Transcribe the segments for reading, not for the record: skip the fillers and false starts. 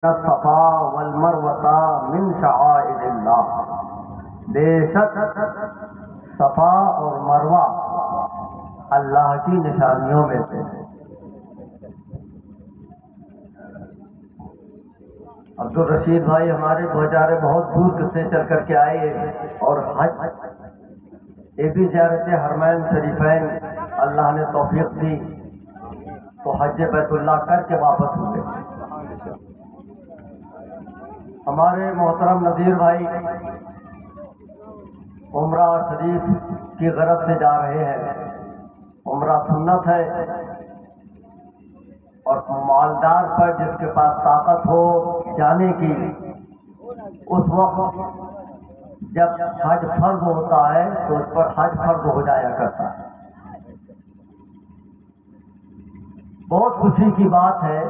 الصفا والمروہ من شعائر اللہ، بے شک صفا اور مروہ اللہ کی نشانیوں میں سے ہے۔ عبدالرشید بھائی ہمارے بیچارے بہت دور سے چل کر کے آئے اور حج یہ بھی زیارت حرمین شریفین اللہ نے توفیق دی تو حج بیت اللہ کر کے واپس ہوئے۔ ہمارے محترم نذیر بھائی عمرہ شریف کی غرض سے جا رہے ہیں۔ عمرہ سنت ہے اور مالدار پر جس کے پاس طاقت ہو جانے کی، اس وقت جب حج فرض ہوتا ہے تو اس پر حج فرض ہو جایا کرتا ہے۔ بہت خوشی کی بات ہے،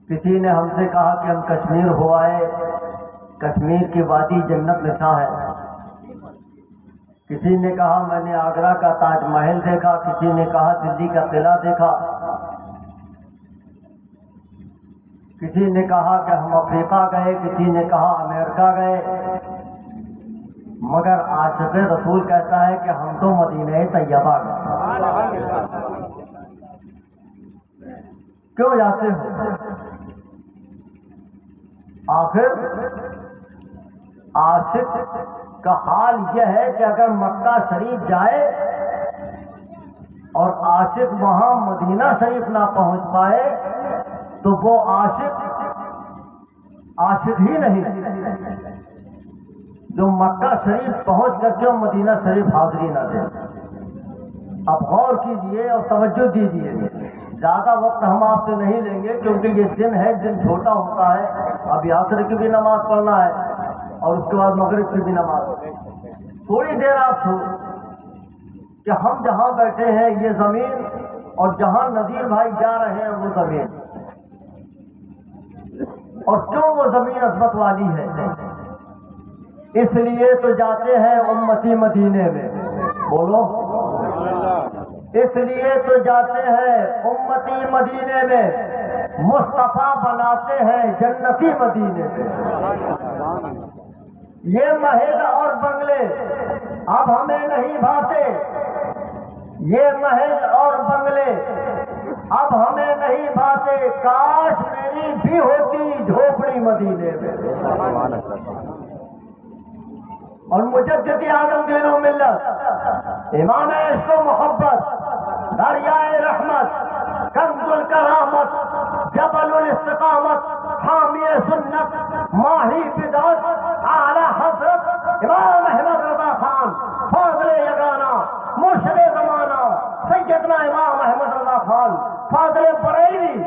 کسی نے ہم سے کہا کہ ہم کشمیر ہو آئے، کشمیر کی وادی جنت نشاں ہے۔ کسی نے کہا میں نے آگرہ کا تاج محل دیکھا، کسی نے کہا دلی کا قلعہ دیکھا، کسی نے کہا کہ ہم افریقہ گئے، کسی نے کہا امریکہ گئے، مگر عاشق رسول کہتا ہے کہ ہم تو مدینہ طیبہ گئے۔ کیوں جاتے ہو؟ آخر عاشق کا حال یہ ہے کہ اگر مکہ شریف جائے اور عاشق وہاں مدینہ شریف نہ پہنچ پائے تو وہ عاشق ہی نہیں، جو مکہ شریف پہنچ کر کے مدینہ شریف حاضری نہ دے۔ اب غور کیجئے اور توجہ دیجئے، زیادہ وقت ہم آپ سے نہیں لیں گے کیونکہ یہ دن ہے، دن چھوٹا ہوتا ہے۔ اب عصر کی بھی نماز پڑھنا ہے اور اس کے بعد مغرب کی بھی نماز۔ تھوڑی دیر آپ سو کہ ہم جہاں بیٹھے ہیں یہ زمین اور جہاں نذیر بھائی جا رہے ہیں وہ زمین، اور کیوں وہ زمین عظمت والی ہے؟ اس لیے تو جاتے ہیں امتی مدینے میں، بولو، اس لیے تو جاتے ہیں امتی مدینے میں، مصطفیٰ بناتے ہیں جنتی مدینے میں۔ یہ محل اور بنگلے اب ہمیں نہیں بھاتے، یہ محل اور بنگلے اب ہمیں نہیں بھاتے، کاش میری بھی ہوتی جھوپڑی مدینے میں۔ اور مجدد اعظم دین و ملت، امام عشق و محبت، دریائے رحمت، کنز الکرامت، جبل الاستقامت، حامی سنت، ماہی بدعت، اعلی حضرت امام احمد رضا خان فاضل یگانہ مرشد زمانہ سیدنا امام احمد رضا خان فاضل بریلی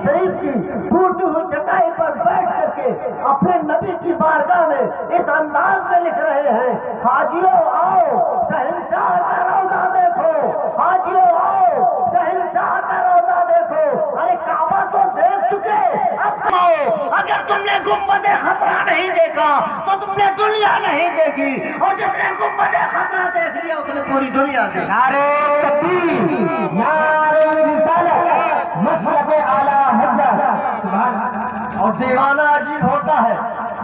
شریف کی ٹوٹی ہوئی چٹائی پر بیٹھ کر کے اپنے نبی کی بارگاہ میں اس انداز میں لکھ رہے ہیں، حاجیوں آؤ شہنشاہ کا روضہ دیکھو، حاجیوں آؤ شہنشاہ کا روضہ دیکھو۔ ارے کعبہ تو دیکھ چکے، اب آؤ، اگر تم نے گنبد خطرہ نہیں دیکھا تو تم نے دنیا نہیں دیکھی، اور جس نے گنبد خطرہ دیکھ لیا اس نے پوری دنیا دیکھی۔ نعرہ تکبیر، نعرہ رسالت، مذہب اعلیٰ حضرت۔ اور دیوانہ عجیب ہوتا ہے،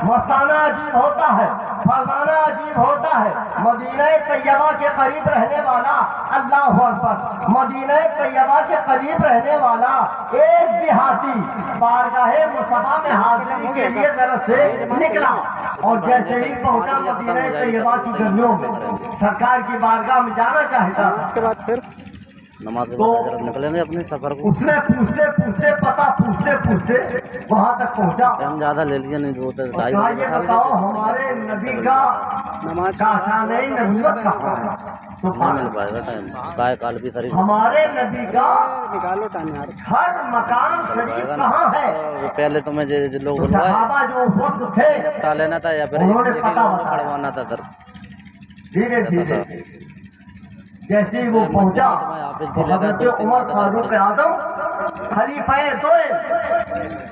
مستانہ عجیب ہوتا ہے، فرزانہ عجیب ہوتا ہے، مدینہ طیبہ کے قریب رہنے والا، اللہ اکبر، مدینہ طیبہ کے قریب رہنے والا ایک دیہاتی بارگاہ مصطفیٰ میں حاضری کے لیے غرض سے نکلا، اور جیسے ہی پہنچا مدینہ طیبہ کی گلیوں میں سرکار کی بارگاہ میں جانا چاہتا تھا، اس کے بعد پھر نماز نکلیں گے اپنے سفر کو۔ اس نے پوچھتے پتا پوچھتے وہاں تک پہنچا۔ ہم زیادہ لے لیے نہیں، دو یہ بتاؤ ہمارے نبی کا شاہانہ نبوت کہاں ہے؟ نہیں مل پائے گا ٹائم، بائے کال بھی شریف ہمارے نبی کا ہر مقام شریف کہاں ہے؟ پہلے تو میں لوگ صحابہ جو اس وقت تھے بنوائے لینا تھا یا پھر پڑھوانا تھا سر۔ دھیرے دھیرے جیسے ہی وہ پہنچا تو حضرت عمر فاروق اعظم خلیفہ دوئم،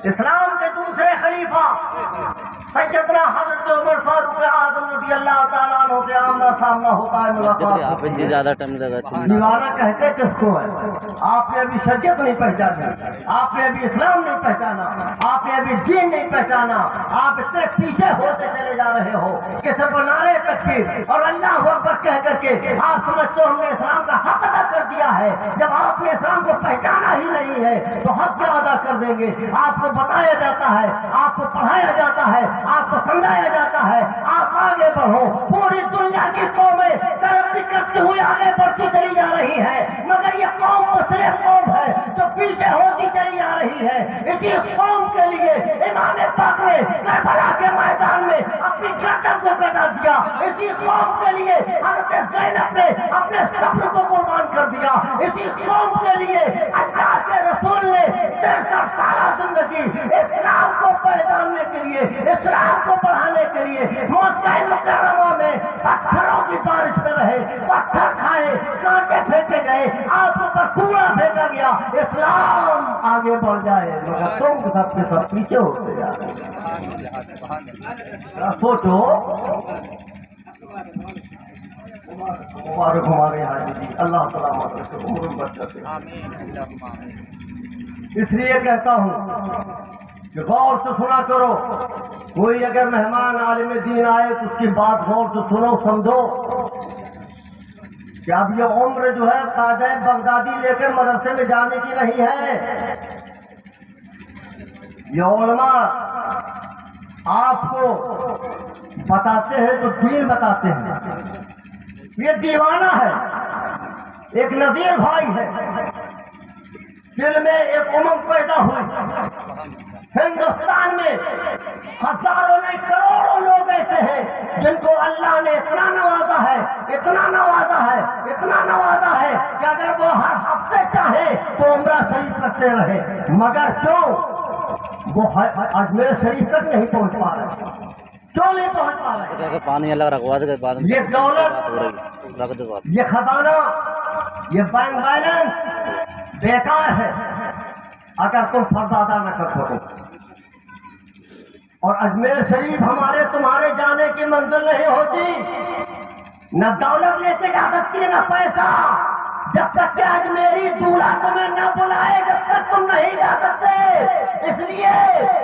اسلام کے دوسرے خلیفہ، سیدنا حضرت عمر فاروق اعظم رضی اللہ تعالیٰ عنہ سے آمنا سامنا ہوتا ہے، ملاقات آپ اتنی زیادہ ٹائم لگا دیوانہ کہتے کس کو ہے؟ آپ نے ابھی شریعت نہیں پہچانا، آپ نے ابھی اسلام نہیں پہچانا، آپ نے ابھی دین نہیں پہچانا، آپ اتنے پیچھے ہوتے چلے جا رہے ہو کہ صرف نعرے تکبیر اور اللہ اکبر کہہ کر کے آپ سمجھتے ہو ہم نے اسلام کا حق ادا کر دیا ہے۔ جب آپ نے اسلام کو پہچانا ہی نہیں ہے تو حق کیا ادا کر دیں گے؟ آپ کو بتایا جاتا ہے، آپ کو پڑھایا جاتا ہے، آپ کو سمجھایا جاتا ہے، آپ آگے بڑھو۔ پوری دنیا کی قومیں ترقی کرتی ہوئی آگے بڑھتی چلی جا رہی ہے، مگر یہ قوم مسلم قوم ہے جو پیچھے ہوتی چلی جا رہی ہے۔ اسی قوم کے لیے امام پاک نے کربلا کے میدان میں اپنی گردن کو کٹا دیا، اسی قوم کے لیے حضرت زینب نے اپنے صبر کو قربان کر دیا، اسی قوم کے لیے اللہ کے رسول نے 63 سالہ زندگی اسلام کو پہچاننے کے لیے، اسلام کو بڑھانے کے لیے مکہ مکرمہ میں پتھروں کی بارش میں رہے، پتھر کھائے، کانٹے پھینکے گئے، آپ پر کوڑا پھینکا گیا، اسلام آگے بڑھ جائے مگر تم سب کے سب پیچھے ہوتے جا رہے ہیں۔ سوچو، مبارک ہمارے حاجی جی، اللہ سلامت رکھے، عمر برکت دے۔ اس لیے کہتا ہوں کہ غور سے سنا کرو، کوئی اگر مہمان عالم دین آئے تو اس کی بات غور سے سنو، سمجھو کہ اب یہ عمر جو ہے خواجہ بغدادی لے کر مدرسے میں جانے کی نہیں ہے۔ یہ علماء آپ کو بتاتے ہیں تو دین بتاتے ہیں، یہ دیوانہ ہے، ایک نذیر بھائی ہے، دل میں ایک امنگ پیدا ہوئی۔ ہندوستان میں ہزاروں نہیں کروڑوں لوگ ایسے ہیں جن کو اللہ نے اتنا نوازا ہے، اتنا نوازا ہے، اتنا نوازا ہے کہ اگر وہ ہر ہفتے چاہے تو عمرہ شریف کرتے رہے، مگر کیوں وہ اجمیر شریف تک نہیں پہنچ پا رہے؟ کیوں نہیں پہنچ پا رہے؟ پانی الگ رکھوا دے بعد میں یہ دولت، رکھ دے بات، یہ خزانہ، یہ بینک بیلنس بیکار ہے اگر تم فرض ادا نہ کر سکو۔ اور اجمیر شریف ہمارے تمہارے جانے کی منزل نہیں ہوتی، نہ دولت لے کے جا سکتی نہ پیسہ، جب تک کہ اجمیری دولہا تمہیں نہ بلائے جب تک تم نہیں جا سکتے۔ اس لیے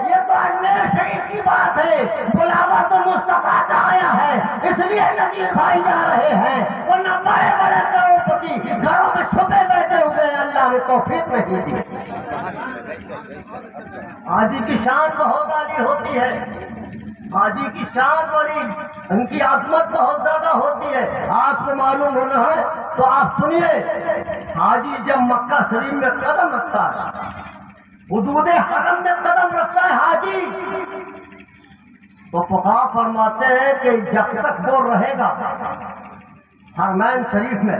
یہ تو اجمیر شریف کی بات ہے، بلاوا تو مصطفیٰ کا آیا ہے، اس لیے نذیر بھائی جا رہے ہیں، ورنہ بڑے بڑے کروڑپتی گھروں میں چھپے بیٹھے ہوئے اللہ نے توفیق نہیں دی۔ حاجی کی شان بہت عالی ہوتی ہے، حاجی کی شان بڑی، ان کی عظمت بہت زیادہ ہوتی ہے۔ آپ کو معلوم ہونا ہے تو آپ سنیے، حاجی جب مکہ شریف میں قدم رکھتا ہے، حدود حرم میں قدم رکھتا ہے حاجی، تو فقہا فرماتے ہیں کہ جب تک وہ رہے گا حرمین شریف میں،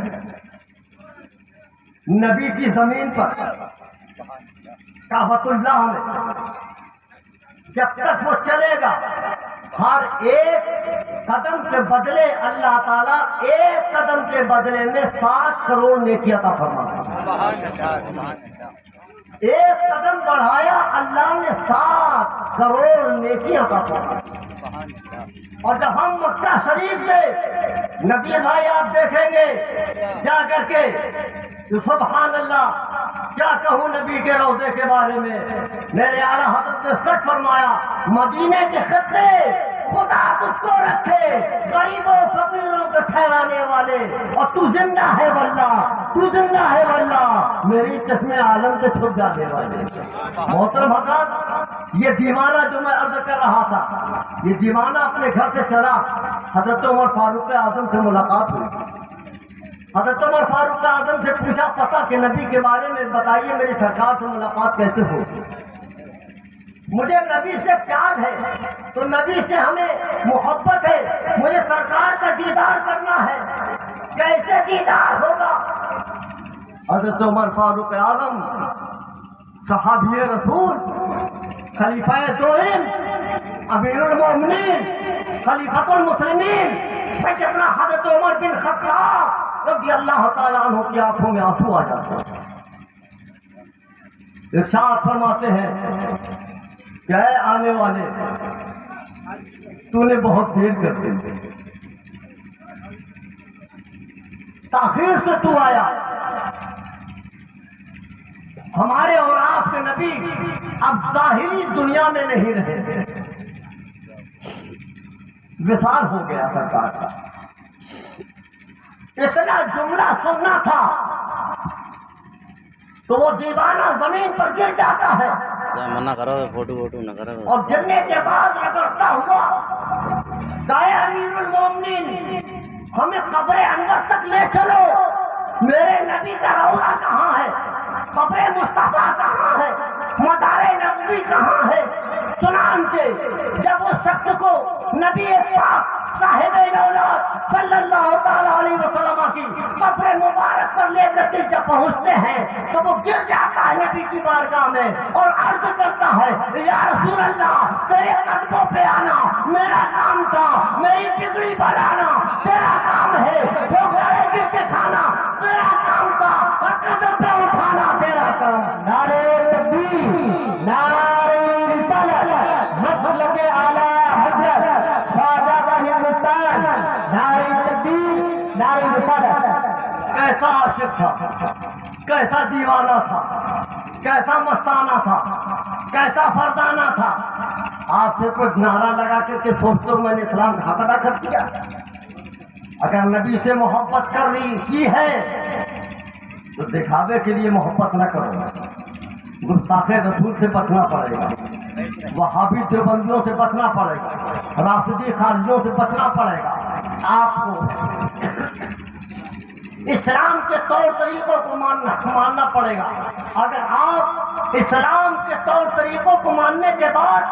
نبی کی زمین پر، کعبۃ اللہ میں، جب تک وہ چلے گا ہر ایک قدم کے بدلے اللہ تعالیٰ ایک قدم کے بدلے میں 7 کروڑ نیکی عطا فرماتا ہے۔ ایک قدم بڑھایا اللہ نے 7 کروڑ نیکی عطا فرمائی۔ اور جب ہم مکہ شریف سے نبی بھائی آپ دیکھیں گے جا کر کے تو سبحان اللہ، کیا کہوں نبی کے روضے کے بارے میں، میرے اعلیٰ حضرت نے سچ فرمایا، مدینے کے خطے خدا تجھ کو رکھے غریبوں فقیروں کو ٹھہرانے والے، اور تو زندہ ہے واللہ، تو زندہ ہے واللہ، میری چشمے عالم سے چھپ جانے والے۔ محترم حضرات، یہ دیوانہ جو میں عرض کر رہا تھا، یہ دیوانہ اپنے گھر سے چلا، حضرت عمر فاروق اعظم سے ملاقات ہوئی، حضرت عمر فاروق اعظم سے پوچھا پتہ کہ نبی کے بارے میں بتائیے، میری سرکار سے ملاقات کیسے ہوگی؟ مجھے نبی سے پیار ہے، تو نبی سے ہمیں محبت ہے، مجھے سرکار کا دیدار کرنا ہے، کیسے دیدار ہوگا؟ حضرت عمر فاروق اعظم صحابی رسول، خلیفہ دوئم، امیر المومنین، خلیفۃ المسلمین، سیدنا حضرت عمر بن خطاب رضی اللہ تعالیٰ عنہ کی آنکھوں میں آنسو آ جاتے ہیں۔ ارشاد فرماتے ہیں کیا ہے آنے والے تو نے بہت دیر کر دی، تاخیر سے تو آیا، ہمارے اور آپ کے نبی اب ظاہری دنیا میں نہیں رہے، وصال ہو گیا سرکار کا۔ اتنا جملہ سننا تھا تو وہ دیوانہ زمین پر گر جاتا ہے، منع کرو، فوٹو ووٹو نہ کرو، اور گرنے کے بعد رگڑتا ہوا گائے امیر المومنین ہمیں قبر انور تک لے چلو، میرے نبی کا روضہ کہاں ہے، قبر مصطفیٰ کہاں ہے، مدار نبوی کہاں ہے؟ چنانچہ جب اس شخص کو نبی پاک صاحب دولت صلی اللہ تعالی علیہ وسلم کی قبر مبارک پر لے کر کے جب پہنچتے ہیں تو وہ گر جاتا ہے نبی کی بارگاہ میں اور عرض کرتا ہے یا رسول اللہ تیرے قدموں پہ آنا میرا کام تھا، میری بگڑی بنانا تیرا کام ہے، جو گھڑے گر کے کھانا تیرا کام تھا، اور قدم پہ اٹھانا تیرا کام۔ نعرہ تکبیر، نعرہ رسالت، مسلک اعلی حضرت خواجہ ہندوستان، نعرہ تکبیر، نعرہ رسالت۔ کیسا عاشق تھا، کیسا دیوانہ تھا، کیسا مستانہ تھا، کیسا فردانہ تھا۔ آپ سے کچھ نعرہ لگا کر کے سوچتے ہو میں نے اسلام کا حق ادا کر دیا؟ اگر نبی سے محبت کرنی کی ہے تو دکھاوے کے لیے محبت نہ کرو، گستاخ رسول سے بچنا پڑے گا، وہابی دیوبندیوں سے بچنا پڑے گا، رافضی خارجیوں سے بچنا پڑے گا۔ آپ کو اسلام کے طور طریقوں کو ماننا پڑے گا۔ اگر آپ اسلام کے طور طریقوں کو ماننے کے بعد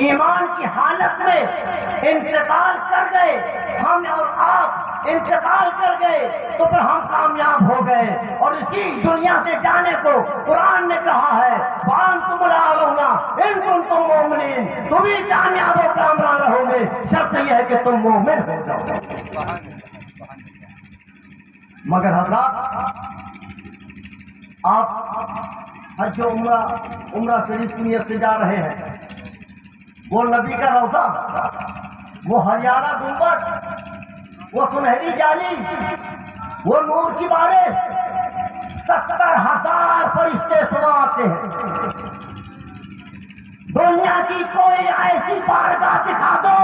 ایمان کی حالت میں انتقال کر گئے، ہم اور آپ انتقال کر گئے تو پھر ہم کامیاب ہو گئے، اور اسی دنیا سے جانے کو قرآن نے کہا ہے وَأَنْتُمُ الْأَعْلَوْنَ إِن كُنتُم مُؤْمِنِينَ، تم ہی کامیاب و کامران رہو گے، شرط یہ ہے کہ تم مومن ہو جاؤ۔ مگر حضرات آپ حج و عمرہ شریف کی نیت سے جا رہے ہیں، وہ نبی کا روضہ، وہ ہریانہ گنبد، وہ سنہری جالی، وہ نور کی بارش، 70,000 فرشتے سوا آتے ہیں۔ دنیا کی کوئی ایسی بارگاہ دکھا دو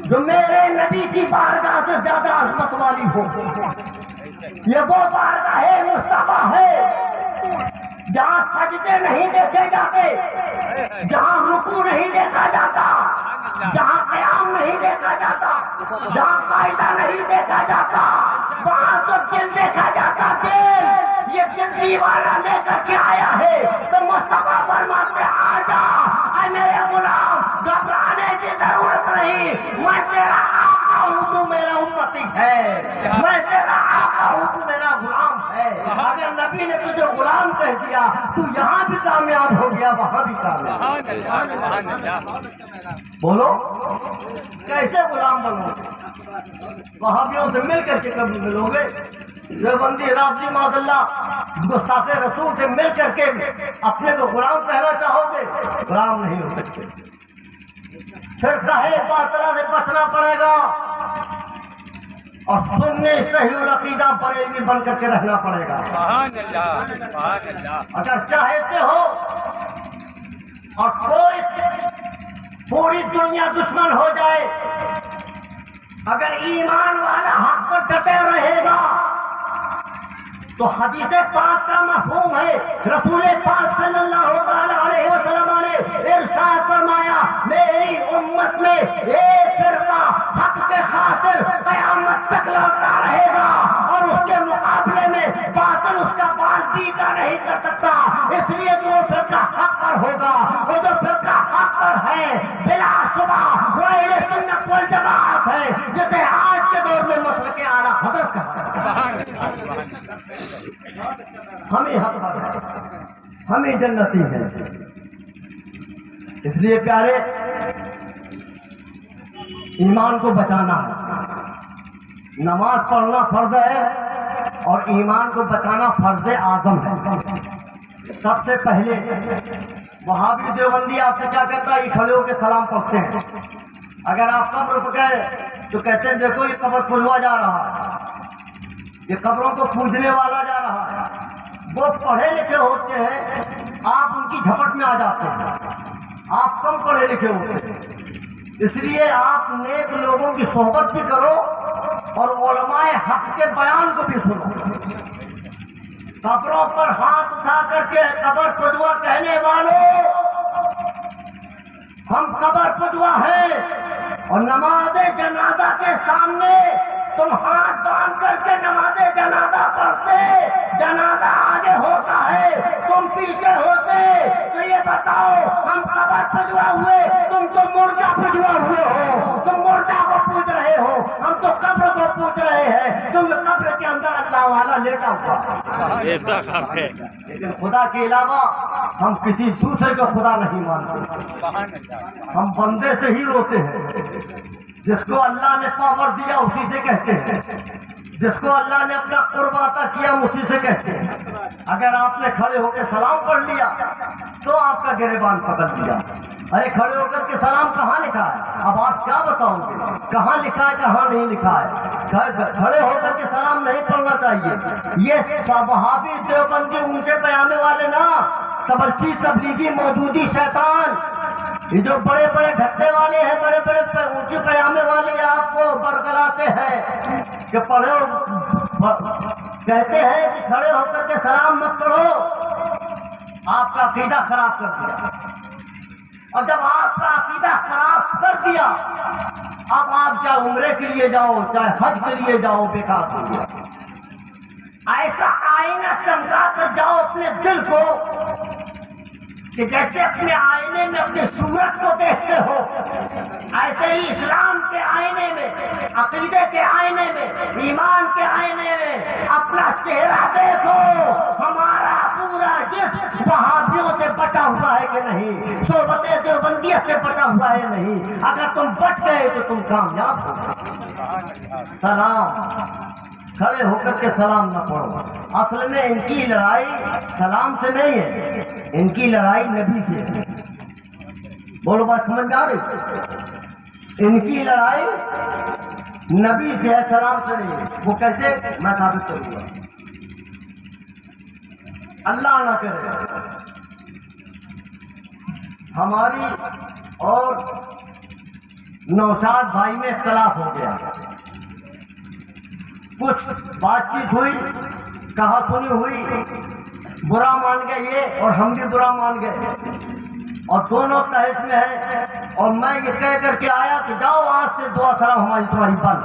جو میرے نبی کی بارگاہ سے زیادہ عظمت والی ہو۔ یہ وہ بارگاہ مصطفیٰ ہے جہاں سجدے نہیں دیکھے جاتے، جہاں رکوع نہیں دیکھا جاتا، جہاں قیام نہیں دیکھا جاتا، جہاں قاعدہ نہیں دیکھا جاتا، وہاں تو دل دیکھا جاتا۔ دل یہ دل دیوانہ لے کر کے آیا ہے تو مصطفیٰ فرماتے آ جا اے میرے غلام، گھبرانے کی ضرورت نہیں، میں تیرا آقا ہوں، تو میرا امتی ہے، میں تیرا آقا ہوں، تو میرا غلام ہے۔ اگر نبی نے تجھے غلام کہہ دیا تو یہاں بھی کامیاب ہو گیا، وہاں بھی کامیاب۔ بولو کیسے غلام بنو گے؟ وہابیوں سے مل کر کے کبھی ملو گے؟ دیوبندی رافضی معاذ اللہ گستاخ رسول سے مل کر کے اپنے کو غلام کہنا چاہو گے؟ غلام نہیں ہو سکتے۔ فرقہ باطلہ سے بچنا پڑے گا اور سنی صحیح العقیدہ بریلوی بن کر کے رہنا پڑے گا۔ اگر چاہتے ہو اور کوئی پوری دنیا دشمن ہو جائے، اگر ایمان والا حق پر ڈٹے رہے گا تو حدیث پاک کا مفہوم ہے، رسول پاک صلی اللہ علیہ وسلم نے ارشاد فرمایا میری امت میں ایک فرقہ حق کے خاطر قیامت تک لڑتا رہے گا اور اس کے مقابلے میں باطل اس کا بال پیتا نہیں کر سکتا، اس لیے جو فرقہ حق پر ہوگا، وہ جو فرقہ حق پر ہے بلا شبہ وہ اہل سنت والجماعت ہے، جسے آج کے دور میں مسلک اعلیٰ حضرت کہا ہے۔ ہمیں حق پر ہے، ہمیں جنتی ہے۔ اس لیے پیارے ایمان کو بچانا ہے، نماز پڑھنا فرض ہے اور ایمان کو بچانا فرض اعظم ہے۔ سب سے پہلے وہابی دیوبندی آپ سے کیا کرتا ہے؟ یہ کھڑے ہو کے سلام پڑھتے ہیں. اگر آپ قبر پہ گئے تو کہتے ہیں دیکھو یہ قبر پھجوا جا رہا ہے، یہ قبروں کو پوجنے والا جا رہا ہے. وہ پڑھے لکھے ہوتے ہیں، آپ ان کی جھپٹ میں آ جاتے ہیں. آپ کم پڑھے لکھے ہوتے ہیں، اس لیے آپ نیک لوگوں کی صحبت بھی کرو اور علماء حق کے بیان کو بھی سنو. قبروں پر ہاتھ اٹھا کر کے قبر پجوا کہنے والوں، ہم قبر پجوا ہیں، اور نماز جنازہ کے سامنے تم ہاتھ باندھ کر کے نماز جنازہ پڑھتے، جنازہ آگے ہوتا ہے تم پیچھے ہوتے. تو یہ بتاؤ ہم قبر پجوا ہوئے، تم تو مردہ پجوا ہوئے ہو. تم مردہ کو پوچھ رہے ہو، ہم تو قبر کو پوچھ رہے ہیں. تم قبر کے اندر اللہ والا لیٹا ہوا. لیکن خدا کے علاوہ ہم کسی دوسرے کو خدا نہیں مانتے. ہم بندے سے ہی روتے ہیں. جس کو اللہ نے پاور دیا اسی سے کہتے ہیں، جس کو اللہ نے اپنا قرب عطا کیا اسی سے کہتے ہیں. اگر آپ نے کھڑے ہو کے سلام پڑھ لیا تو آپ کا گریبان پکڑ دیا. ارے کھڑے ہو کر کے سلام کہاں لکھا ہے؟ اب آپ کیا بتاؤ گے کہاں لکھا ہے کہاں نہیں لکھا ہے؟ کھڑے ہو کر کے سلام نہیں پڑھنا چاہیے. یہ وہابی دیوبندی اونچے پیامے والے نا، تبلچی تبلیغی مودودی شیطان، یہ جو بڑے بڑے ڈھکے والے ہیں، بڑے بڑے اونچے پیامے والے آپ کو برگلاتے ہیں کہ پڑھو، کہتے ہیں کہ کھڑے ہو کر کے سلام مت پڑھو. آپ کا عقیدہ خراب کر دیا. اور جب آپ کا عقیدہ خراب کر دیا، اب آپ چاہے عمرے کے لیے جاؤ چاہے حج کے لیے جاؤ، بیکار ہو گیا. ایسا آئینہ چمکا کر جاؤ اپنے دل کو کہ جیسے اپنے آئینے میں اپنی صورت کو دیکھتے ہو، ایسے ہی اسلام کے آئینے میں، عقیدے کے آئینے میں، ایمان کے آئینے میں اپنا چہرہ دیکھو. ہمارا پورا جسم وہابیوں سے بٹا ہوا ہے کہ نہیں؟ صحبت دیوبندیت سے بٹا ہوا ہے نہیں؟ اگر تم بچ گئے تو تم کامیاب ہو. سلام کھڑے ہو کر کے سلام نہ پڑھو. اصل میں ان کی لڑائی سلام سے نہیں ہے، ان کی لڑائی نبی سے ہے. بولو بات سمجھ میں آ رہی؟ ان کی لڑائی نبی سے ہے، سلام سے نہیں ہے. وہ کیسے؟ میں ثابت کروں گا. اللہ نہ کرے ہماری اور نوشاد بھائی میں اختلاف ہو گیا. کچھ بات چیت ہوئی، کہا سنی ہوئی، برا مان گئے یہ اور ہم بھی برا مان گئے، اور دونوں تحس میں ہے. اور میں یہ کہہ کر کے آیا کہ جاؤ آج سے دعا سلام ہماری تمہاری بند.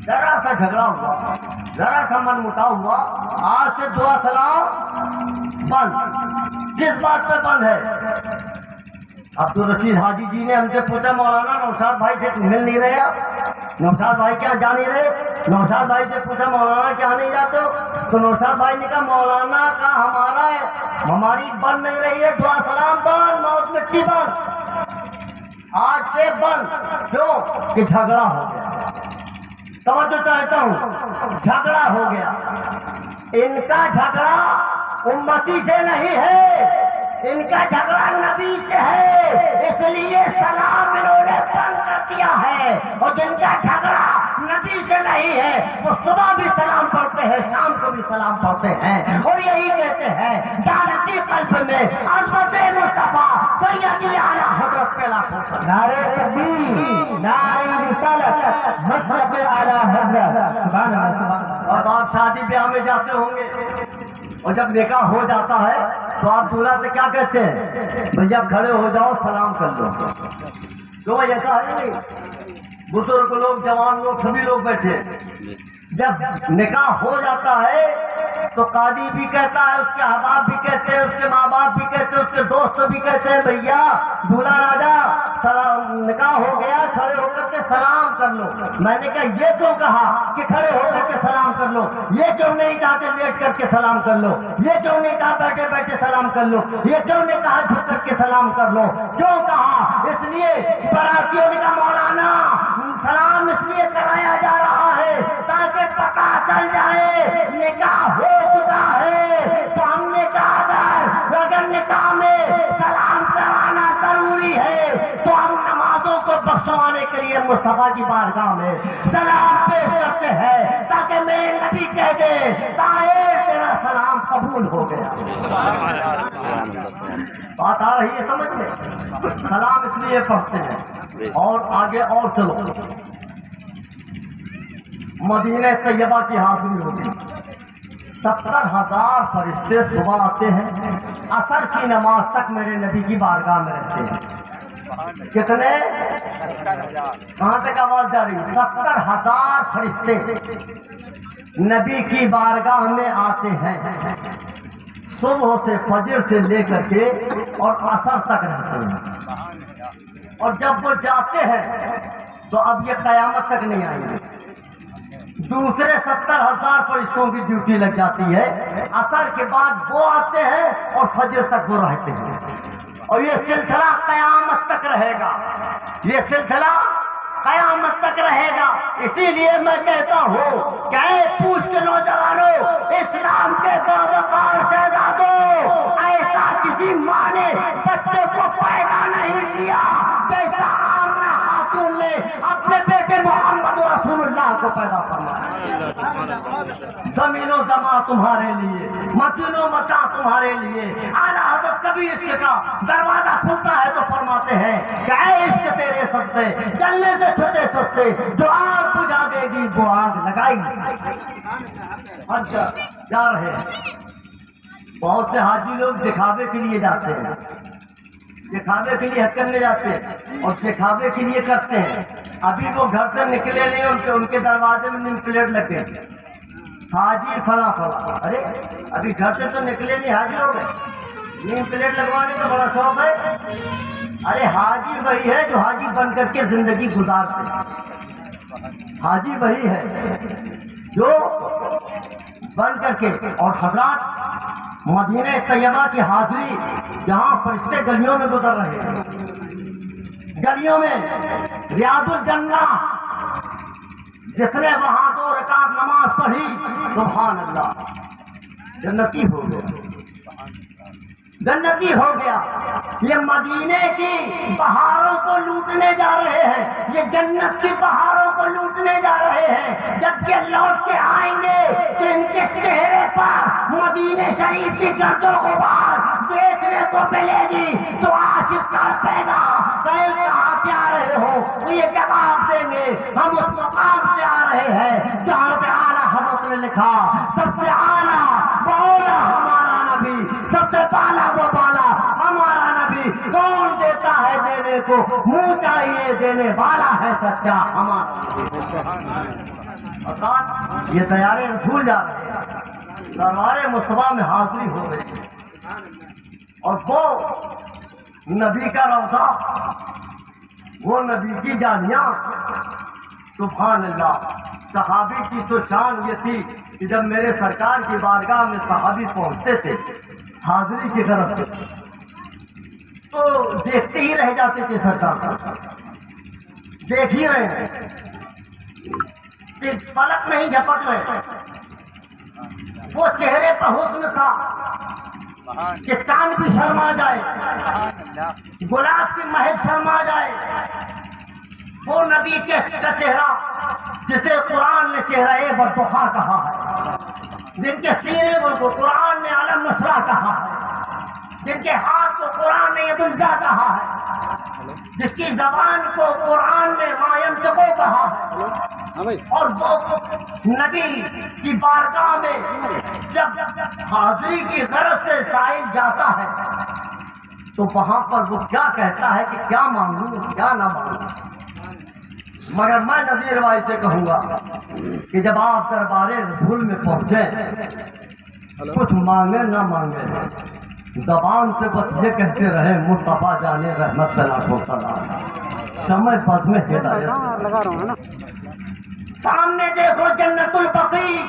ذرا سا جھگڑا ہوا، ذرا سا من مٹاؤ ہوا، آج سے دعا سلام بند. کس بات پہ بند ہے؟ عبدالرشید حاجی جی نے ہم سے پوچھا مولانا نوشاد بھائی سے مل نہیں رہے آپ؟ نوشاد بھائی کیا جا نہیں رہے؟ نوشاد بھائی سے پوچھا مولانا کیا نہیں جاتے ہو؟ تو نوشاد بھائی نے کہا مولانا کا ہماری بند نہیں رہی ہے، دعا سلام بند، موت مٹی بند، آج سے بند. کیوں؟ کہ جھگڑا ہو گیا. توجہ چاہتا ہوں، جھگڑا ہو گیا. ان کا جھگڑا امتی سے نہیں ہے، ان کا جھگڑا نبی سے ہے، اس لیے سلام انہوں نے بند کر دیا ہے. اور جن کا جھگڑا نبی سے نہیں ہے وہ صبح بھی سلام پڑھتے ہیں، شام کو بھی سلام پڑھتے ہیں، اور یہی کہتے ہیں دارتی قلب میں عظمت مصطفیٰ سیدی اعلیٰ حضرت کے لاکھوں نعرہ تکبیر، نعرہ رسالت، مصطفیٰ اعلیٰ حضرت. سبحان اللہ. اور آپ شادی بیاہ میں جاتے ہوں گے، اور جب نکاح ہو جاتا ہے تو آپ دولہا سے کیا کہتے ہیں؟ بھیا کھڑے ہو جاؤ سلام کر لو. تو وہ ایسا ہے نہیں، بزرگ لوگ، جوان لوگ، سبھی لوگ بیٹھے. جب نکاح ہو جاتا ہے تو قاضی بھی کہتا ہے، اس کے احباب بھی کہتے ہیں، اس کے ماں باپ بھی کہتے ہیں، اس کے دوست بھی کہتے ہیں بھیا دولہا راجا نکاح ہو گیا، کھڑے ہو کر کے سلام کر لو. میں نے کہا یہ کیوں کہا کہ کھڑے ہو کر کے سلام کر لو؟ یہ کیوں نہیں کہا کہ لیٹ کر کے سلام کر لو؟ یہ کیوں نہیں کہا بیٹھے بیٹھے سلام کر لو؟ یہ کیوں نہیں کہا جھک کر کے سلام کر لو؟ کیوں کہا؟ اس لیے براتیوں نے کہا مولانا سلام اس لیے کرایا جا رہا ہے تاکہ پتہ چل جائے نکاح ہو چکا ہے، تو ہم نے کہا اگر نکاح میں سلام کرانا ضروری ہے تو ہم نمازوں کو بخشوانے کے لیے مصطفیٰ کی بارگاہ میں سلام پیش کرتے ہیں تاکہ میرے نبی کہہ دے طاہر تیرا سلام قبول ہو گیا۔ بات آ رہی ہے سمجھ میں؟ سلام اس لیے پڑھتے ہیں۔ اور آگے اور چلو، مدینہ طیبہ کی حاضری ہوتی، 70,000 فرشتے صبح آتے ہیں، عصر کی نماز تک میرے نبی کی بارگاہ میں رہتے ہیں۔ کتنے؟ کہاں تک آواز جا رہی؟ 70,000 فرشتے نبی کی بارگاہ میں آتے ہیں، صبح سے فجر سے لے کر کے اور عصر تک رہتے ہیں۔ اور جب وہ جاتے ہیں تو اب یہ قیامت تک نہیں آئیں گے، دوسرے 70,000 فرشتوں کی ڈیوٹی لگ جاتی ہے، عصر کے بعد وہ آتے ہیں اور فجر تک وہ رہتے ہیں، اور یہ سلسلہ قیامت تک رہے گا، یہ سلسلہ قیامت تک رہے گا۔ اسی لیے میں کہتا ہوں کہ اے پوچھ کے نوجوانوں، اسلام کے باوقار شہزادوں، ایسا کسی ماں نے بچے کو پیدا نہیں کیا جیسا آمنہ خاتون نے اپنے بیٹے محمد رسول اللہ کو پیدا فرمایا۔ زمین و زمان تمہارے لیے، مکین و مکان تمہارے لیے۔ اعلیٰ حضرت کبھی عشق کا دروازہ کھلتا ہے تو فرماتے ہیں کہ اے عشق تیرے سستے جلنے سے چھوٹے سستے، جو آگ بجھا دے گی وہ آگ لگائی۔ اچھا جا رہے ہیں، بہت سے حاجی لوگ دکھاوے کے لیے جاتے ہیں، دکھاوے کے لیے حج کرنے جاتے ہیں اور دکھاوے کے لیے کرتے ہیں۔ ابھی وہ گھر سے نکلے نہیں، ان کے دروازے میں نیم پلیٹ لگے، حاجی فلاں فلاں۔ ارے ابھی گھر سے تو نکلے نہیں، حاجی ہو گئے، نیم پلیٹ لگوانے کا بڑا شوق ہے۔ ارے حاجی وہی ہے جو حاجی بن کر کے زندگی گزارتے ہیں، حاجی وہی ہے جو بن کر کے۔ اور حضرات مدینہ طیبہ کی حاضری، جہاں فرشتے گلیوں میں گزر رہے ہیں، گلیوں میں ریاض الجنہ، جس نے وہاں 2 رکعت نماز پڑھی سبحان اللہ جنتی ہو گیا، جنتی ہو گیا۔ یہ مدینے کی بہاروں کو لوٹنے جا رہے ہیں، یہ جنت کی بہاروں کو لوٹنے جا رہے ہیں۔ جب یہ لوٹ کے آئیں گے تو ان کے چہرے پر مدینے شریف کی گرد و غبار دیکھنے کو ملے گی، تو عاشق تڑپے گا، کہاں سے آ رہے ہو؟ تو یہ جواب دیں گے ہم اس مقام سے آ رہے ہیں جہاں پہ اعلیٰ حضرت نے لکھا سب سے اعلیٰ بالا ہمارا نبی، سب سے بالا وہ بالا ہمارا نبی۔ کون دیتا ہے دینے کو، منہ چاہیے دینے والا ہے سچا ہمارا۔ یہ طیارے رسول جا رہے ہیں، دربار مصطفیٰ میں حاضری ہو گئی، اور وہ نبی کا روضہ، وہ نبی کی جانیاں، سبحان اللہ۔ صحابی کی تو شان یہ تھی کہ جب میرے سرکار کی بارگاہ میں صحابی پہنچتے تھے حاضری کی طرف سے تو دیکھتے ہی رہ جاتے تھے، سرکار دیکھ ہی رہے ہیں، پلک نہیں جھپک رہے، وہ چہرے پر حسن تھا کہ چاند بھی شرما جائے، گلاب کی مہک شرما جائے۔ وہ نبی کا چہرہ جسے قرآن نے چہرہ بدخواہ کہا ہے، جن کے سینے کو قرآن نے علم نصرہ کہا ہے، جن کے ہاتھ کو قرآن نے ید الجا کہا ہے، جس کی زبان کو قرآن نے ما ینطق کہا ہے۔ اور وہ نبی کی بارگاہ میں جب حاضری کی غرض سے سائل جاتا ہے تو وہاں پر وہ کیا کہتا ہے کہ کیا مانگوں کیا نہ مانگوں۔ مگر میں نبی روایت سے کہوں گا کہ جب آپ دربار رسول میں پہنچے، کچھ مانگے نہ مانگے، زبان سے بس یہ کہتے رہے مصطفیٰ جانے رحمت صلی اللہ سمجھ بس میں ہدایت لگا رہا ہوں نا۔ سامنے دیکھو جنت البقیع،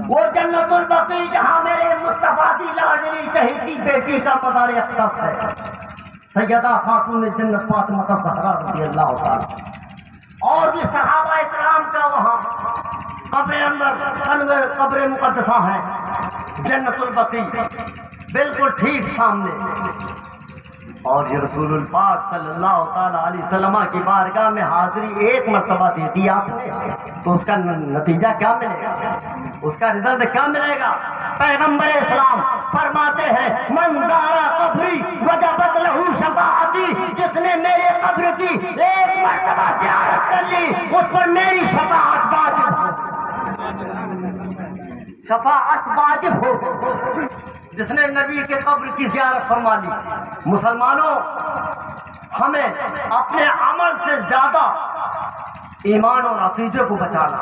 وہ جنت البقیع جہاں میرے مصطفیٰ کی لاڈلی شہیدی بیٹی کا مزار اقدس ہے، سیدہ خاتون جنت فاطمہ الزہرا رضی اللہ تعالیٰ۔ اور بھی صحابہ اکرام کا وہاں قبر مقدسہ ہے جنت البقیع بالکل ٹھیک سامنے. اور یہ رسول الپاک صلی اللہ تعالی علیہ وسلم کی بارگاہ میں حاضری ایک مرتبہ دے دی آپ نے تو اس کا نتیجہ کیا ملے گا, اس کا رزلٹ کیا ملے گا؟ پیغمبر اسلام فرماتے ہیں من زار قبری وجبت لہ شفاعتی, جس نے میرے قبر کی ایک مرتبہ زیارت کر لی اس پر میری شفاعت واجب ہو, شفاعت واجب ہو جس نے نبی کے قبر کی زیارت فرما لی. مسلمانوں, ہمیں اپنے عمل سے زیادہ ایمان اور عقیدے کو بچانا,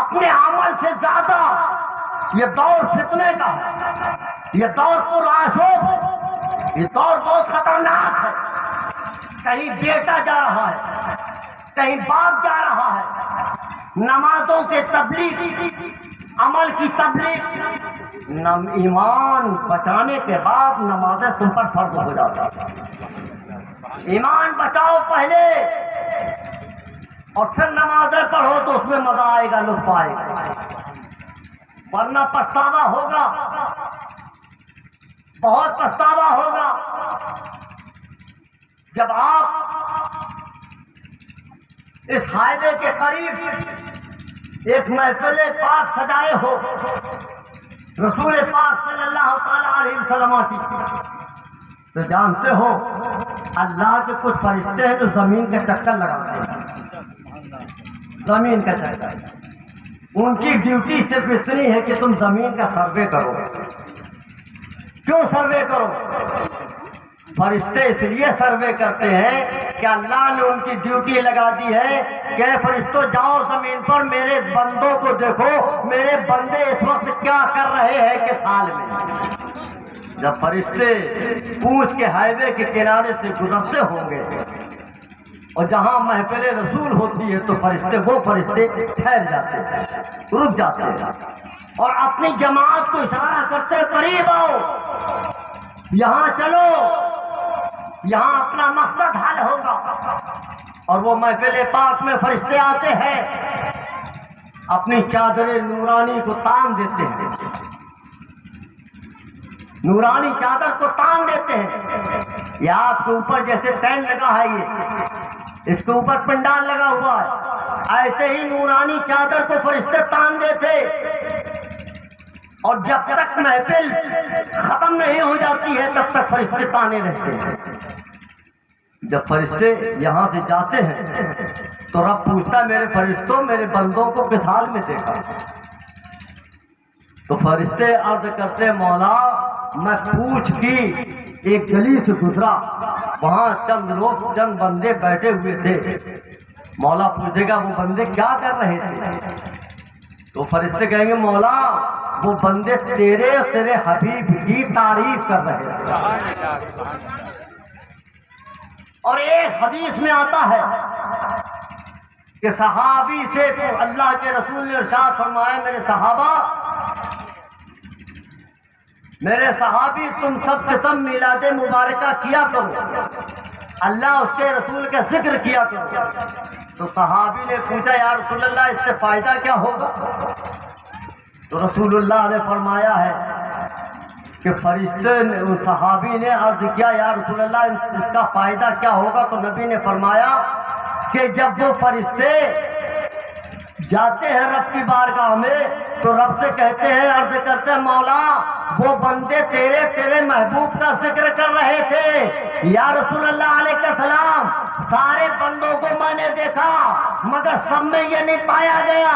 اپنے عمل سے زیادہ. یہ دور فتنے کا ہے, یہ دور پرآشوب ہے, یہ دور بہت خطرناک ہے. کہیں بیٹا جا رہا ہے, کہیں باپ جا رہا ہے, نمازوں کے تبلیغ, عمل کی تبلیغ. ایمان بچانے کے بعد نمازیں تم پر فرض ہو جاتا. ایمان بچاؤ پہلے اور پھر نمازیں پڑھو تو اس میں مزہ آئے گا, لطف آئے گا, ورنہ پچھتاوا ہوگا, بہت پچھتاوا ہوگا. جب آپ اس ہائیوے کے قریب ایک محفل پاک سجائے ہو رسول پاک صلی اللہ تعالی علیہ وسلم کی, تو جانتے ہو اللہ کے کچھ فرشتے ہیں جو زمین کے چکر لگاتے ہیں, زمین کا چکر. ان کی ڈیوٹی صرف اتنی ہے کہ تم زمین کا سروے کرو. کیوں سروے کرو؟ فرشتے اس لیے سروے کرتے ہیں کہ اللہ نے ان کی ڈیوٹی لگا دی ہے کہ فرشتوں جاؤ زمین پر, میرے بندوں کو دیکھو, میرے بندے اس وقت کیا کر رہے ہیں کہ حال میں. جب فرشتے پوچھ کے ہائیوے کے کنارے سے گزرتے ہوں گے اور جہاں محفل رسول ہوتی ہے تو وہ فرشتے ٹھہر جاتے ہیں, رک جاتے ہیں اور اپنی جماعت کو اشارہ کرتے قریب آؤ, یہاں چلو, یہاں اپنا مقصد حل ہوگا. اور وہ محفل پاک میں فرشتے آتے ہیں, اپنی چادر نورانی کو تان دیتے ہیں, نورانی چادر کو تان دیتے ہیں. یہ آپ کے اوپر جیسے ٹینٹ لگا ہے, یہ اس کے اوپر پنڈال لگا ہوا ہے, ایسے ہی نورانی چادر کو فرشتے تان دیتے. اور جب تک محفل ختم نہیں ہو جاتی ہے تب تک فرشتے تانے رہتے ہیں. جب فرشتے یہاں سے جاتے ہیں تو رب پوچھتا ہے میرے فرشتوں, میرے بندوں کو کس حال میں دیکھا؟ تو فرشتے عرض کرتے مولا میں پوچھ کی ایک گلی سے گزرا, وہاں چند لوگ, چند بندے بیٹھے ہوئے تھے. مولا پوچھے گا وہ بندے کیا کر رہے تھے؟ تو فرشتے کہیں گے مولا وہ بندے تیرے حبیب کی تعریف کر رہے تھے. اور ایک حدیث میں آتا ہے کہ صحابی سے اللہ کے رسول نے ارشاد فرمایا میرے صحابہ, میرے صحابی تم سب کے سب میلاد مبارکہ کیا کرو, اللہ اس کے رسول کا ذکر کیا کرو. تو صحابی نے پوچھا یا رسول اللہ اس سے فائدہ کیا ہوگا؟ تو رسول اللہ نے فرمایا ہے کہ فرشتے نے, صحابی نے عرض کیا یا رسول اللہ اس کا فائدہ کیا ہوگا؟ تو نبی نے فرمایا کہ جب وہ فرشتے جاتے ہیں رب کی بارگاہ میں تو رب سے کہتے ہیں, عرض کرتے ہیں مولا وہ بندے تیرے محبوب کا ذکر کر رہے تھے. یا رسول اللہ علیہ السلام سارے بندوں کو میں نے دیکھا مگر سب میں یہ نہیں پایا گیا.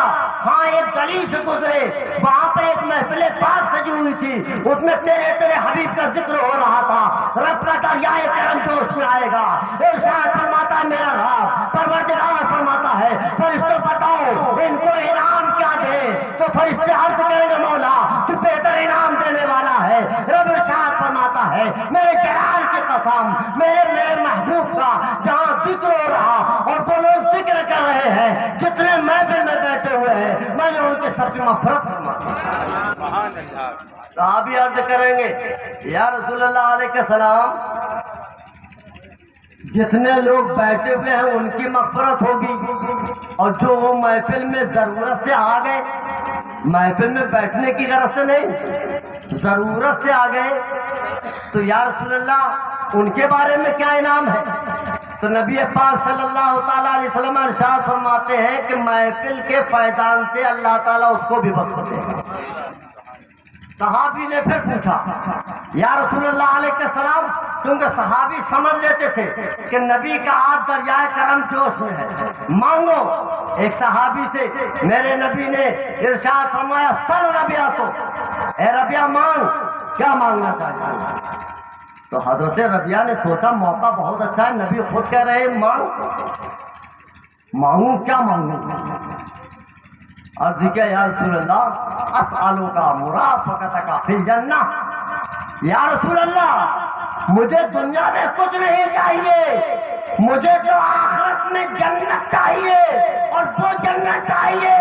ہاں ایک گلی سے گزرے, وہاں پر ایک محفل پاک سجی ہوئی تھی, اس میں تیرے حبیب کا ذکر ہو رہا تھا. رب کا دریائے کرم جوش میں آئے گا. ارشاد فرماتا ہے میرا رب پروردگار فرماتا ہے فرشتوں بتاؤ ان کو انعام کیا دے؟ تو فرشتے عرض کریں گے مولا تو بہتر انعام دینے والا ہے. رب ارشاد فرماتا ہے میرے جلال کی قسم, میرے محبوب کا جہاں ذکر ہو رہا اور وہ لوگ ذکر کر رہے ہیں جتنے محفل میں بیٹھے ہوئے ہیں میں نے ان کے سب کی مغفرت فرمائی. صحابی عرض کریں گے یا رسول اللہ علیہ السلام جتنے لوگ بیٹھے ہوئے ہیں ان کی مغفرت ہوگی، اور جو وہ محفل میں ضرورت سے آ گئے، محفل میں بیٹھنے کی غرض سے نہیں، ضرورت سے آ گئے، تو یا رسول اللہ ان کے بارے میں کیا انعام ہے؟ تو نبی پاک صلی اللہ تعالیٰ علیہ وسلم ارشاد فرماتے ہیں کہ محفل کے فیضان سے اللہ تعالیٰ اس کو بھی بخش دے گا۔ صحابی نے پھر پوچھا یا رسول اللہ علیہ السلام، کیونکہ صحابی سمجھ لیتے تھے کہ نبی کا ہاتھ دریائے کرم جوش میں ہے، مانگو۔ ایک صحابی سے میرے نبی نے ارشاد فرمایا سل ربیہ، تو اے ربیہ مانگ، کیا مانگنا چاہیے؟ تو حضرت ربیہ نے سوچا موقع بہت اچھا ہے، نبی خود کہہ رہے ہیں مانگوں، کیا مانگوں؟ عرض کیا یا رسول اللہ اسألک مرافقتک فی الجنہ، یا رسول اللہ مجھے دنیا میں کچھ نہیں چاہیے، مجھے تو آخرت میں جنت چاہیے، اور وہ جنت چاہیے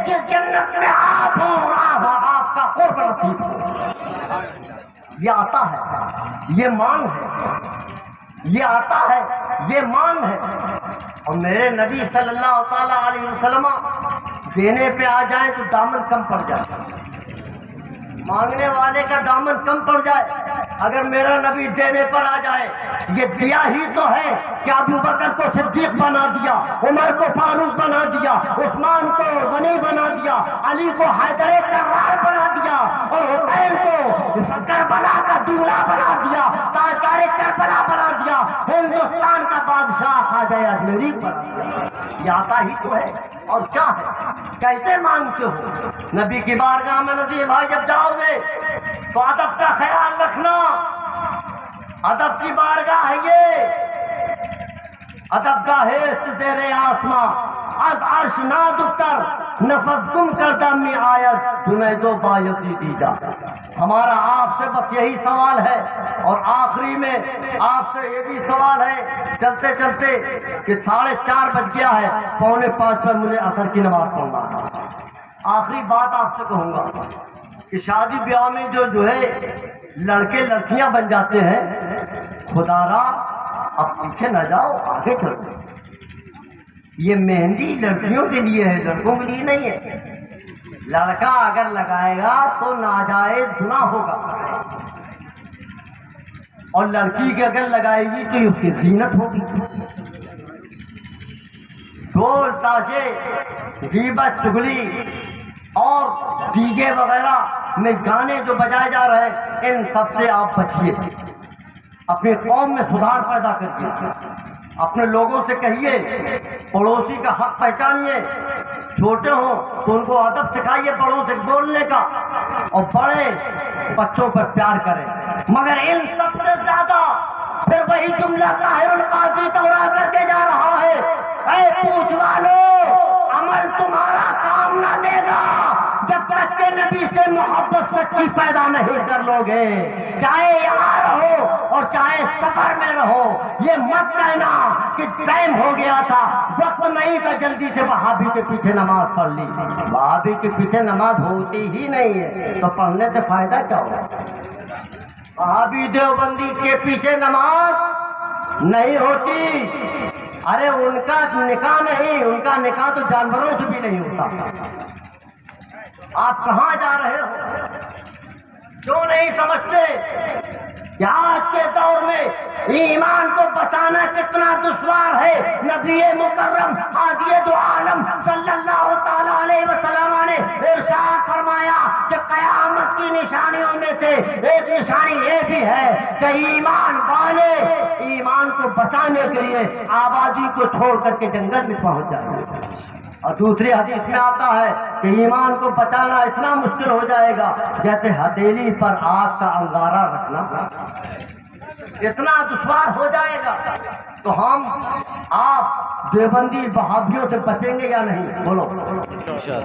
جس جنت میں آپ ہوں، آپ کا قرب نصیب ہو۔ یہ آتا ہے، یہ مانگ ہے، یہ آتا ہے، یہ مانگ ہے۔ اور میرے نبی صلی اللہ تعالیٰ علیہ وسلم دینے پہ آ جائیں تو دامن کم پڑ جائے، مانگنے والے کا دامن کم پڑ جائے۔ اگر میرا نبی دینے پر آ جائے، یہ دیا ہی تو ہے کہ ابو بکر کو صدیق بنا دیا، عمر کو فاروق بنا دیا، عثمان کو غنی بنا دیا، علی کو حیدر کرار بنا دیا، اور حسین کو کربلا کا دولہا بنا دیا، تاجدار کربلا بنا دیا، ہندوستان کا بادشاہ خواجہ اجمیری بنا دیا۔ یہ آتا ہی تو ہے، اور کیا ہے؟ کیسے مانگتے ہو؟ نبی کی بارگاہ میں نبی بھائی جب جاؤ گے تو ادب کا خیال رکھنا، ادب کی بارگاہ ہے یہ، ادب کا ہے زیر آسماں، از عرش نازک تر نفس گم کر دمی آیت تمہیں تو بایزی دی جا۔ ہمارا آپ سے بس یہی سوال ہے، اور آخری میں آپ سے یہ بھی سوال ہے چلتے چلتے کہ 4:30 بج گیا ہے، 4:45 پر مجھے عصر کی نماز پڑھنا ہے۔ آخری بات آپ سے کہوں گا کہ شادی بیاہ میں جو ہے لڑکے لڑکیاں بن جاتے ہیں، خدا را اب پیچھے نہ جاؤ، آگے چلو۔ یہ مہندی لڑکیوں کے لیے ہے، لڑکوں کے لیے نہیں ہے۔ لڑکا اگر لگائے گا تو ناجائز گناہ ہوگا، اور لڑکی کی اگر لگائے گی تو اس کی زینت ہوگی۔ ڈھول تاشے، غیبت چغلی اور ڈیجے وغیرہ میں گانے جو بجائے جا رہے ہیں، ان سب سے آپ بچیے، اپنی قوم میں سدھار پیدا کریے، اپنے لوگوں سے کہیے پڑوسی کا حق پہچانیے، چھوٹے ہوں تو ان کو ادب سکھائیے بڑوں سے بولنے کا، اور بڑے بچوں پر پیار کریں۔ مگر ان سب سے زیادہ پھر وہی جملہ ظاہر القاضی دوہرا کر کے جا رہا ہے، اے پوچھ والو عمل تمہارا کام نہ دے گا جب تک کہ نبی سے محبت سچی پیدا نہیں کر لو گے، چاہے یہاں رہو اور چاہے سفر میں رہو۔ یہ مت کہنا کہ ٹائم ہو گیا تھا، وقت نہیں تھا، جلدی سے وہابی کے پیچھے نماز پڑھ لی۔ وہابی کے پیچھے نماز ہوتی ہی نہیں ہے تو پڑھنے سے فائدہ کیا ہوگا؟ وہابی دیوبندی کے پیچھے نماز نہیں ہوتی۔ ارے ان کا نکاح نہیں، ان کا نکاح تو جانوروں سے بھی نہیں ہوتا۔ آپ کہاں جا رہے ہو؟ کیوں نہیں سمجھتے کہ آج کے دور میں ایمان کو بچانا کتنا دشوار ہے؟ نبی مکرم ہادی دو عالم صلی اللہ تعالی علیہ وسلم نے ارشاد فرمایا کہ قیامت کی نشانیوں میں سے ایک نشانی یہ بھی ہے کہ ایمان والے ایمان کو بچانے کے لیے آبادی کو چھوڑ کر کے جنگل میں پہنچ جائیں۔ اور دوسری حدیث میں آتا ہے کہ ایمان کو بچانا اتنا مشکل ہو جائے گا جیسے ہتھیلی پر آگ کا انگارہ رکھنا، اتنا دشوار ہو جائے گا۔ تو ہم آپ دیوبندی وہابیوں سے بچیں گے یا نہیں؟ بولو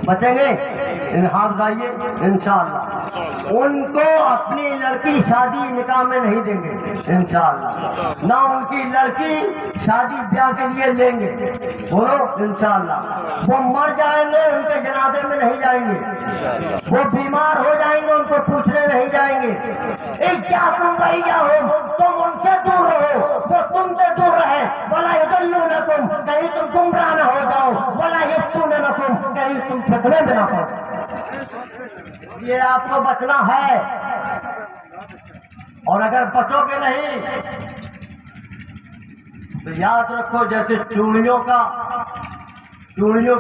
بچیں گے؟ ہاتھ گائیے انشاءاللہ۔ ان کو اپنی لڑکی شادی نکاح میں نہیں دیں گے انشاءاللہ، نہ ان کی لڑکی شادی بیاہ کے لیے لیں گے، بولو انشاءاللہ۔ وہ مر جائیں گے ان کے جنازے میں نہیں جائیں گے، وہ بیمار ہو جائیں گے ان کو پوچھنے نہیں جائیں گے۔ کیا تم بھائی ہو، تم ان سے دور رہو، وہ تم سے دور رہے، ولا یضلونکم، کہیں تم گمراہ نہ ہو جاؤ، ولا یفتونکم، کہیں تم فتنے میں نہ پڑو۔ یہ آپ کو بچنا ہے، اور اگر بچو گے نہیں تو یاد رکھو جیسے چوڑیوں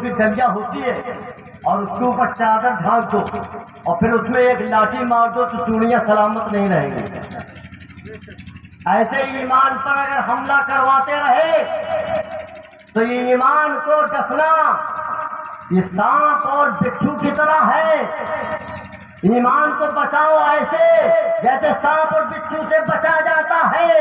کی گلیاں ہوتی ہے اور اس کے اوپر چادر ڈھانک دو اور پھر اس میں ایک لاٹھی مار دو تو چوڑیاں سلامت نہیں رہیں گی۔ ایسے ایمان پر اگر حملہ کرواتے رہے تو یہ ایمان کو ڈسنا یہ سانپ اور بچھو کی طرح ہے۔ ایمان کو بچاؤ ایسے جیسے سانپ اور بچھو سے بچا جاتا ہے۔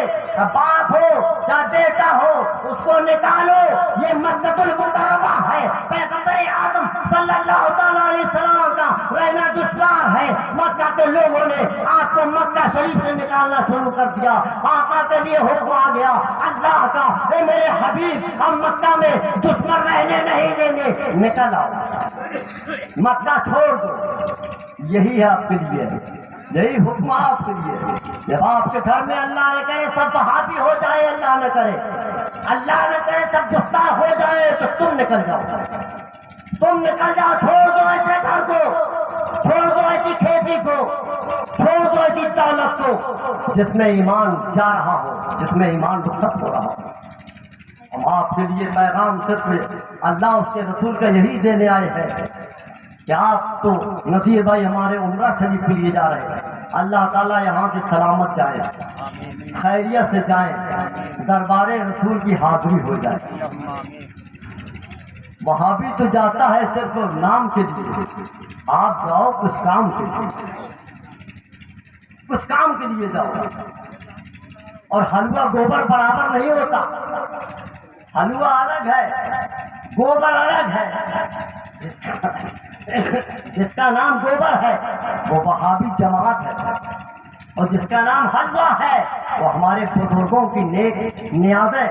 باپ ہو یا بیٹا ہو اس کو نکالو، یہ مکہ المکرمہ ہے، پیغمبر اعظم صلی اللہ تعالیٰ علیہ وسلم کا رہنا دشوار ہے۔ مکہ کے لوگوں نے آپ کو مکہ شریف سے نکالنا شروع کر دیا۔ آقا کے لیے حکم آ گیا اللہ کا، اے میرے حبیب ہم مکہ میں دشمن رہنے نہیں دیں گے، نکل آؤ، مکہ چھوڑ دو۔ یہی ہے آپ کے لیے، یہی حکم آپ کے لیے۔ جب آپ کے گھر میں اللہ نہ کرے سب وہابی ہو جائے، اللہ نہ کرے سب گستاخ ہو جائے تو تم نکل جاؤ، چھوڑ دو ایسے گھر کو، چھوڑ دو ایسی کھیتی کو، چھوڑ دو ایسی دولت کو جس میں ایمان جا رہا ہو، جس میں ایمان رخصت ہو رہا ہو۔ ہم آپ کے لیے پیغام صرف اللہ اس کے رسول کا یہی دینے آئے ہیں کہ آپ تو نذیر بھائی ہمارے عمرہ شریف کے لیے جا رہے ہیں، اللہ تعالیٰ یہاں سے سلامت جائے، خیریت سے جائیں، دربار رسول کی حاضری ہو جائے۔ وہاں بھی تو جاتا ہے صرف نام کے لیے، آپ جاؤ کچھ کام کے لیے، کچھ کام کے لیے جاؤ۔ اور حلوہ گوبر برابر نہیں ہوتا، حلوہ الگ ہے، گوبر الگ ہے۔ جس کا نام گوبر ہے وہ وہابی جماعت ہے، اور جس کا نام حلوہ ہے وہ ہمارے بزرگوں کی نیک نیازیں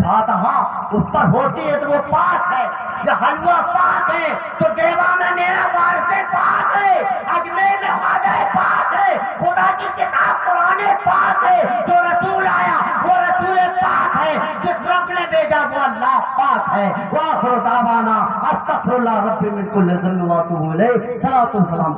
فاتحہ اس پر ہوتی ہے تو وہ پاک ہے۔ جب حلوہ پاک ہے تو دیوان میرا وارث پاک ہے، اجمیر میں خواجہ پاک ہے، خدا کی کتاب قرآن پاک ہے، جو رسول آیا وہ رسول پاک ہے، جس رب نے بھیجا وہ اللہ پاک ہے۔ وآخر دعوانا استغفر اللہ رب من کل ذنب واتوب الیہ۔ صلاۃ و سلام